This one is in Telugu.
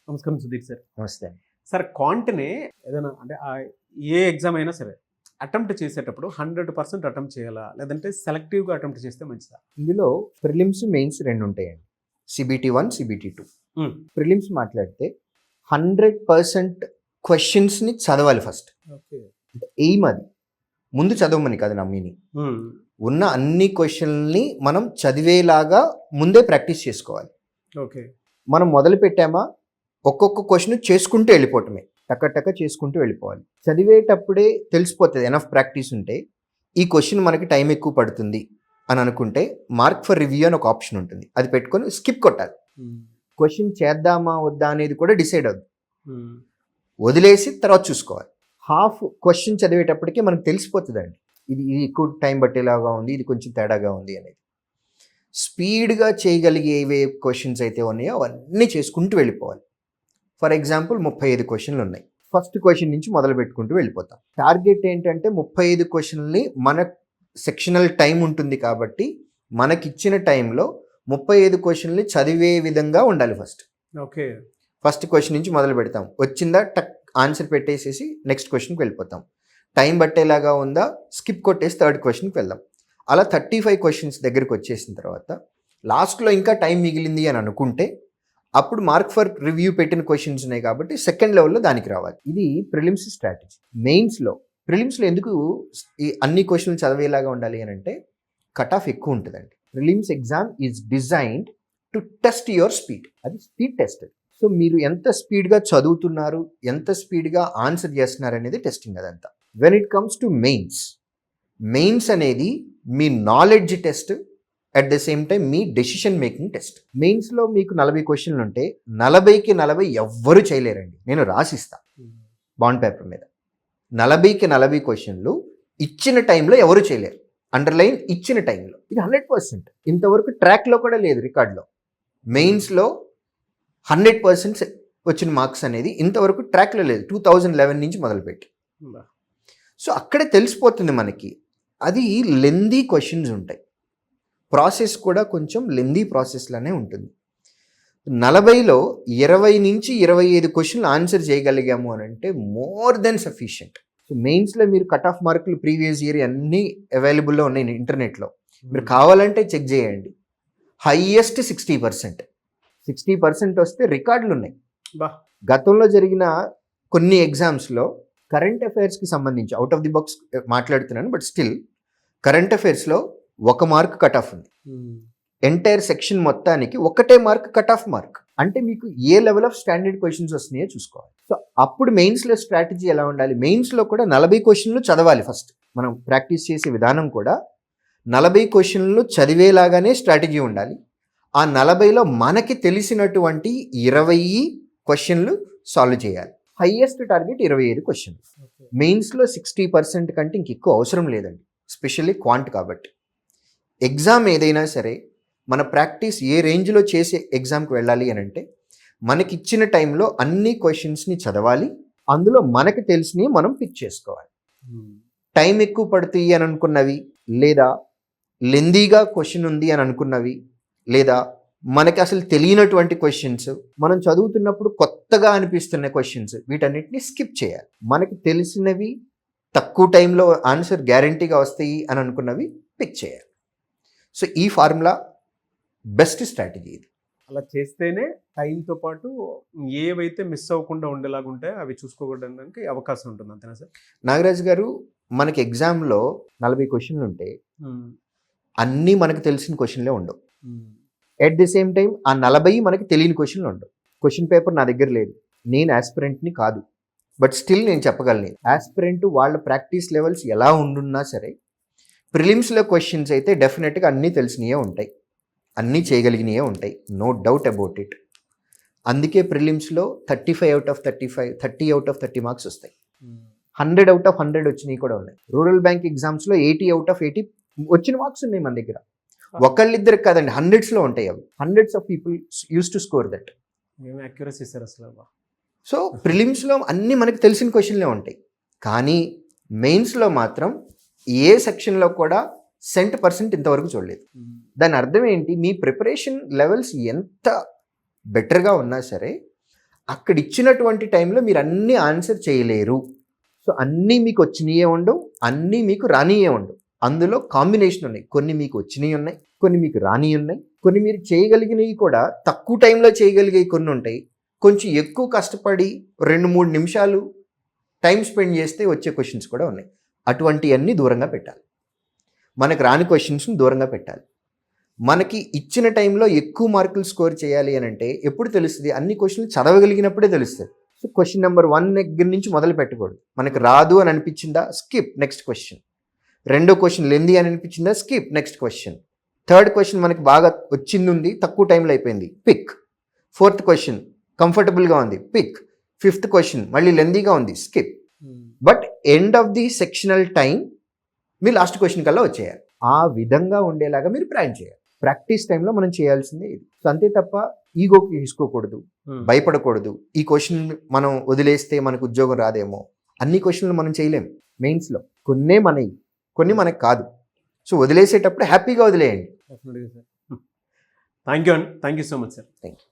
నమస్కారం సుధీర్ సార్. నమస్తే. సార్ క్వాంట్‌ని ఏదైనా అంటే ఏ ఎగ్జామ్ అయినా సరే అటెంప్ట్ చేసేటప్పుడు 100% అటెంప్ట్ చేయాలా? లేదంటే సెలెక్టివ్‌గా అటెంప్ట్ చేస్తే మంచిదా? ఇందులో ప్రిలిమ్స్, మెయిన్స్ 2 ఉంటాయండి. CBT 1, CBT 2. హ్మ్. ప్రిలిమ్స్ మాట్లాడితే 100% క్వెషన్స్‌ని చదవాలి ఫస్ట్. ఓకే. ఎయిమ్ అది. ముందు చదవమని కాదు నా మీనింగ్. హ్మ్. ఉన్న అన్ని క్వెషన్‌ని మనం చదివేలాగా ముందే ప్రాక్టీస్ చేసుకోవాలి. ఓకే. మనం మొదలు పెట్టామా ఒక్కొక్క క్వెషన్ చేసుకుంటూ వెళ్ళిపోవటమే. టక చేసుకుంటూ వెళ్ళిపోవాలి. చదివేటప్పుడే తెలిసిపోతుంది ఎనఫ్ ప్రాక్టీస్ ఉంటే ఈ క్వెషన్ మనకి టైం ఎక్కువ పడుతుంది అని అనుకుంటే మార్క్ ఫర్ రివ్యూ అని ఒక ఆప్షన్ ఉంటుంది. అది పెట్టుకొని స్కిప్ కొట్టాలి. హ్మ్. క్వెషన్ చేద్దామా వద్దా అనేది కూడా డిసైడ్ అవుద్ది. హ్మ్. వదిలేసి తర్వాత చూసుకోవాలి. హాఫ్ క్వశ్చన్ చదివేటప్పటికి మనకు తెలిసిపోతుందండి ఇది ఎక్కువ టైం పట్టేలాగా ఉంది, ఇది కొంచెం తేడాగా ఉంది అనేది. స్పీడ్గా చేయగలిగేవే క్వశ్చన్స్ అయితే ఉన్నాయో అవన్నీ చేసుకుంటూ వెళ్ళిపోవాలి. ఫర్ ఎగ్జాంపుల్ 35 క్వశ్చన్లు ఉన్నాయి. ఫస్ట్ క్వశ్చన్ నుంచి మొదలు పెట్టుకుంటూ వెళ్ళిపోతాం. టార్గెట్ ఏంటంటే 35 క్వశ్చన్ని మన సెక్షనల్ టైం ఉంటుంది కాబట్టి మనకిచ్చిన టైంలో 35 క్వశ్చన్ని చదివే విధంగా ఉండాలి. ఓకే. ఫస్ట్ క్వశ్చన్ నుంచి మొదలు పెడతాం. వచ్చిందా టక్ ఆన్సర్ పెట్టేసేసి నెక్స్ట్ క్వశ్చన్కి వెళ్ళిపోతాం. టైం పట్టేలాగా ఉందా స్కిప్ కొట్టేసి థర్డ్ క్వశ్చన్కి వెళ్దాం. అలా 35 క్వశ్చన్స్ దగ్గరికి వచ్చేసిన తర్వాత లాస్ట్లో ఇంకా టైం మిగిలింది అని అనుకుంటే అప్పుడు మార్క్ ఫర్ రివ్యూ పెట్టిన క్వశ్చన్స్ ఉన్నాయి కాబట్టి సెకండ్ లెవెల్లో దానికి రావాలి. ఇది ప్రిలిమ్స్ స్ట్రాటజీ. ప్రిలిమ్స్లో ఎందుకు ఈ అన్ని క్వశ్చన్లు చదివేలాగా ఉండాలి అని అంటే కట్ ఆఫ్ ఎక్కువ ఉంటుందండి. Prelims exam is designed to test your speed. అది స్పీడ్ టెస్ట్. సో మీరు ఎంత స్పీడ్గా చదువుతున్నారు, ఎంత స్పీడ్గా ఆన్సర్ చేస్తున్నారు అనేది టెస్టింగ్ అదంతా. When it comes to mains అనేది మీ knowledge test, at the same time మీ డెసిషన్ మేకింగ్ టెస్ట్. మెయిన్స్లో మీకు 40 క్వశ్చన్లు ఉంటే 40కి 40 ఎవ్వరు చేయలేరండి. నేను రాసిస్తా బాండ్ పేపర్ మీద. 40కి 40 క్వశ్చన్లు ఇచ్చిన టైంలో ఎవరు చేయలేరు. అండర్లైన్ ఇచ్చిన టైంలో. ఇది 100%. ఇంతవరకు ట్రాక్లో కూడా లేదు రికార్డులో. మెయిన్స్లో 100% వచ్చిన మార్క్స్ అనేది ఇంతవరకు ట్రాక్లో లేదు. 2011 నుంచి మొదలుపెట్టి. సో అక్కడే తెలిసిపోతుంది మనకి. అది లెందీ క్వశ్చన్స్ ఉంటాయి. ప్రాసెస్ కూడా కొంచెం లెందీ ప్రాసెస్లోనే ఉంటుంది. 40లో 20 నుంచి 25 క్వశ్చన్లు ఆన్సర్ చేయగలిగాము అని అంటే మోర్ దెన్ సఫిషియంట్. సో మెయిన్స్లో మీరు కట్ ఆఫ్ మార్కులు ప్రీవియస్ ఇయర్ అన్నీ అవైలబుల్లో ఉన్నాయి ఇంటర్నెట్లో. మీరు కావాలంటే చెక్ చేయండి. హైయెస్ట్ 60%. 60% వస్తే రికార్డులు ఉన్నాయి. గతంలో జరిగిన కొన్ని ఎగ్జామ్స్లో కరెంట్ అఫైర్స్కి సంబంధించి అవుట్ ఆఫ్ ది బాక్స్ మాట్లాడుతున్నాను, బట్ స్టిల్ కరెంట్ అఫైర్స్లో 1 మార్క్ కట్ ఆఫ్ ఉంది. ఎంటైర్ సెక్షన్ మొత్తానికి 1 మార్క్ కట్ ఆఫ్ మార్క్. అంటే మీకు ఏ లెవెల్ ఆఫ్ స్టాండర్డ్ క్వశ్చన్స్ వస్తున్నాయో చూసుకోవాలి. సో అప్పుడు మెయిన్స్లో స్ట్రాటజీ ఎలా ఉండాలి? మెయిన్స్లో కూడా 40 క్వశ్చన్లు చదవాలి. ఫస్ట్ మనం ప్రాక్టీస్ చేసే విధానం కూడా 40 క్వశ్చన్లు చదివేలాగానే స్ట్రాటజీ ఉండాలి. ఆ 40లో మనకి తెలిసినటువంటి 20 క్వశ్చన్లు సాల్వ్ చేయాలి. హైయెస్ట్ టార్గెట్ 25 క్వశ్చన్లు. మెయిన్స్లో 60% కంటే ఇంకెక్కువ అవసరం లేదండి, స్పెషల్లీ క్వాంట్ కాబట్టి. ఎగ్జామ్ ఏదైనా సరే మన ప్రాక్టీస్ ఏ రేంజ్లో చేసే ఎగ్జామ్కి వెళ్ళాలి అని అంటే మనకి ఇచ్చిన టైంలో అన్ని క్వశ్చన్స్ని చదవాలి. అందులో మనకి తెలిసినవి మనం పిక్ చేసుకోవాలి. టైం ఎక్కువ పడుతుంది అని అనుకున్నవి, లేదా లెందీగా క్వశ్చన్ ఉంది అని అనుకున్నవి, లేదా మనకి అసలు తెలియనటువంటి క్వశ్చన్స్, మనం చదువుతున్నప్పుడు కొత్తగా అనిపిస్తున్న క్వశ్చన్స్, వీటన్నిటిని స్కిప్ చేయాలి. మనకి తెలిసినవి తక్కువ టైంలో ఆన్సర్ గ్యారంటీగా వస్తాయి అని అనుకున్నవి పిక్ చేయాలి. సో ఈ ఫార్ములా బెస్ట్ స్ట్రాటజీ ఇది. అలా చేస్తేనే టైంతో పాటు ఏవైతే మిస్ అవ్వకుండా ఉండేలాగా ఉంటే అవి చూసుకోవడానికి అవకాశం ఉంటుంది. అంతేనా సార్? నాగరాజు గారు, మనకి ఎగ్జామ్లో 40 క్వశ్చన్లు ఉంటే అన్నీ మనకు తెలిసిన క్వశ్చన్లే ఉండవు. ఎట్ ది సేమ్ టైం ఆ 40 మనకి తెలియని క్వశ్చన్లు ఉండవు. క్వశ్చన్ పేపర్ నా దగ్గర లేదు, నేను ఆస్పిరెంట్ని కాదు, బట్ స్టిల్ నేను చెప్పగలను. ఆస్పిరెంట్ వాళ్ళ ప్రాక్టీస్ లెవెల్స్ ఎలా ఉండున్నా సరే ప్రిలిమ్స్లో క్వశ్చన్స్ అయితే డెఫినెట్గా అన్నీ తెలిసినవే ఉంటాయి, అన్నీ చేయగలిగినవే ఉంటాయి, నో డౌట్ అబౌట్ ఇట్. అందుకే ప్రిలిమ్స్లో 35 out of 35, 30 out of 30 marks వస్తాయి. 100 out of 100 వచ్చినవి కూడా ఉన్నాయి. రూరల్ బ్యాంక్ ఎగ్జామ్స్లో 80 out of 80 వచ్చిన మార్క్స్ ఉన్నాయి మన దగ్గర. ఒకళ్ళిద్దరికి కాదండి, హండ్రెడ్స్లో ఉంటాయి అవి. Hundreds of people use to score that. Accuracy sir అసలు. సో ప్రిలిమ్స్లో అన్నీ మనకు తెలిసిన క్వశ్చన్లే ఉంటాయి, కానీ మెయిన్స్లో మాత్రం ఏ సెక్షన్లో కూడా 100% ఇంతవరకు చూడలేదు. దాని అర్థం ఏంటి? మీ ప్రిపరేషన్ లెవెల్స్ ఎంత బెటర్గా ఉన్నా సరే అక్కడ ఇచ్చినటువంటి టైంలో మీరు అన్నీ ఆన్సర్ చేయలేరు. సో అన్నీ మీకు వచ్చినాయే ఉండవు, అన్నీ మీకు రానియే ఉండవు. అందులో కాంబినేషన్ ఉన్నాయి. కొన్ని మీకు వచ్చినవి ఉన్నాయి, కొన్ని మీకు రాని ఉన్నాయి, కొన్ని మీరు చేయగలిగినవి కూడా తక్కువ టైంలో చేయగలిగే కొన్ని ఉంటాయి. కొంచెం ఎక్కువ కష్టపడి 2-3 నిమిషాలు టైం స్పెండ్ చేస్తే వచ్చే క్వశ్చన్స్ కూడా ఉన్నాయి. అటువంటివన్నీ దూరంగా పెట్టాలి. మనకు రాని క్వశ్చన్స్ని దూరంగా పెట్టాలి. మనకి ఇచ్చిన టైంలో ఎక్కువ మార్కులు స్కోర్ చేయాలి అని అంటే ఎప్పుడు తెలుస్తుంది? అన్ని క్వశ్చన్లు చదవగలిగినప్పుడే తెలుస్తుంది. సో క్వశ్చన్ నెంబర్ 1 దగ్గర నుంచి మొదలు పెట్టకూడదు. మనకు రాదు అని అనిపించిందా, స్కిప్, నెక్స్ట్ క్వశ్చన్. రెండో క్వశ్చన్ లెంది అని అనిపించిందా, skip, next question. Third question మనకి బాగా వచ్చింది ఉంది, తక్కువ టైంలో అయిపోయింది, పిక్. ఫోర్త్ క్వశ్చన్ కంఫర్టబుల్గా ఉంది, పిక్. ఫిఫ్త్ క్వశ్చన్ మళ్ళీ లెందీగా ఉంది, skip. But end of the sectional time మీరు లాస్ట్ క్వశ్చన్ కల్లా వచ్చేయాలి. ఆ విధంగా ఉండేలాగా మీరు ప్లాన్ చేయాలి. ప్రాక్టీస్ టైంలో మనం చేయాల్సిందే ఇది. సో అంతే తప్ప ఈగోకి తీసుకోకూడదు, భయపడకూడదు. ఈ క్వశ్చన్ మనం వదిలేస్తే మనకు ఉద్యోగం రాదేమో. అన్ని క్వశ్చన్లు మనం చేయలేం మెయిన్స్లో. కొన్ని మనకి కాదు. సో వదిలేసేటప్పుడు హ్యాపీగా వదిలేయండి. Thank you so much sir. Thank you.